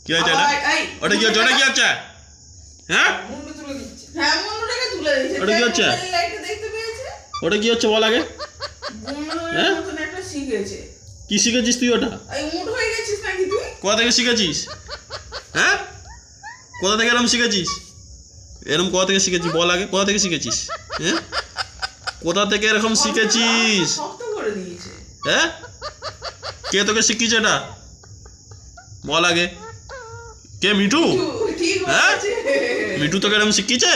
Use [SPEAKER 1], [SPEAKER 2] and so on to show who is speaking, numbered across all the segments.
[SPEAKER 1] কি হয়েছে এটা? ওটা কি হচ্ছে? ওটা কি হচ্ছে? হ্যাঁ ওটা কি হচ্ছে? ওটা কি হচ্ছে বল আগে? হ্যাঁ কি শিখেছিস তুই ওটা? কোথা থেকে শিখেছিস? হ্যাঁ কোথা থেকে এরম শিখেছিস? এরম কোথা থেকে শিখেছিস বল আগে? কোথা থেকে শিখেছিস? হ্যাঁ কোথা থেকে এরকম শিখেছিস? হ্যাঁ কে তোকে শিখিয়েছে এটা বল আগে? কে? মিঠু? হ্যাঁ মিঠু তোকে এরকম শিখিয়েছে?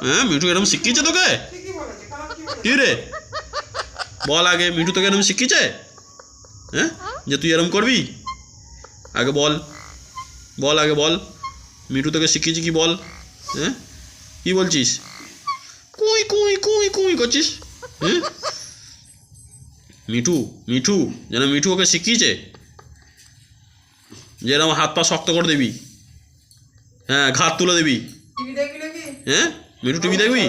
[SPEAKER 1] হ্যাঁ মিঠু এরকম শিখিয়েছে তোকে? কি রে বল আগে? মিঠু তোকে এরকম শিখিয়েছে? হ্যাঁ যে তুই এরম করবি? আগে বল, বল আগে বল। মিঠু তোকে শিখিয়েছে কি বল? হ্যাঁ কি বলছিস? কুই কুই কুই কুই করছিস? হ্যাঁ মিঠু মিঠু যেন মিঠু ওকে শিখিয়েছে যে এরকম হাত পা শক্ত করে দিবি, হ্যাঁ ঘাত তুলে দিবি। হ্যাঁ মিঠু টিভি দেখবি?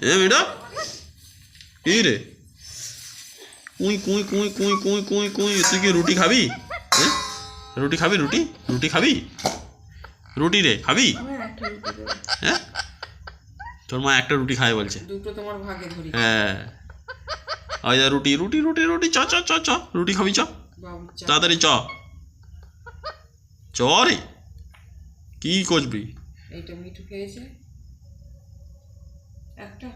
[SPEAKER 1] হ্যাঁ মিঠু কি রে কুই কুই কুই কুই কুই কুই কুই তুই কি রুটি খাবি? হ্যাঁ রুটি খাবি? রুটি রুটি খাবি? রুটি রে খাবি? হ্যাঁ তোর মা একটা রুটি খায় বলছে। হ্যাঁ ওই যা রুটি রুটি রুটি রুটি চ চ চ চ রুটি খাবি চ তাড়াতাড়ি চ চ রে কি করবি?
[SPEAKER 2] এইটা মিঠু খেয়েছে একটা।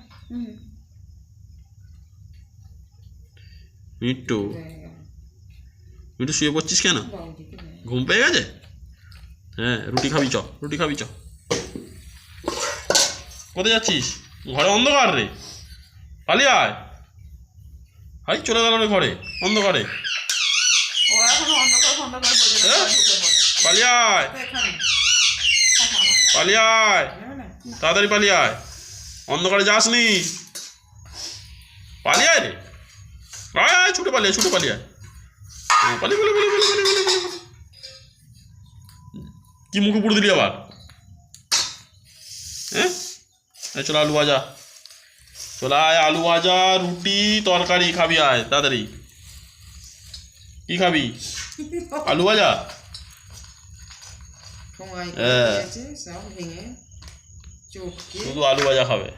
[SPEAKER 1] মিঠু মিঠু শুয়ে পড়ছিস কেন? ঘুম পেয়ে গেছে? হ্যাঁ রুটি খাবি চ রুটি খাবি চ। কোথায় যাচ্ছিস? ঘরে অন্ধকার রে, পালিয়ে আয়। হাই চলে গেল রে ঘরে অন্ধকারে। পালিয়ে আয় পালিয়ে আয় তাড়াতাড়ি পালিয়ে আয়, অন্ধকারে যাসনি। পালিয়ে আয় রে, আয় আয় ছুটে পালিয়ে ছুটে পালিয়ে আয়। পালিয়ে পালিয়ে পালিয়ে পালিয়ে পালিয়ে পালিয়ে পালিয়ে। কি মুখে পুড়ে দিলি আবার? হ্যাঁ চলো আলু ভাজা, চলে আয় আলু ভাজা রুটি তরকারি খাবি আয় তাড়াতাড়ি। কি খাবি? আলু ভাজা? হ্যাঁ শুধু আলু ভাজা খাবে।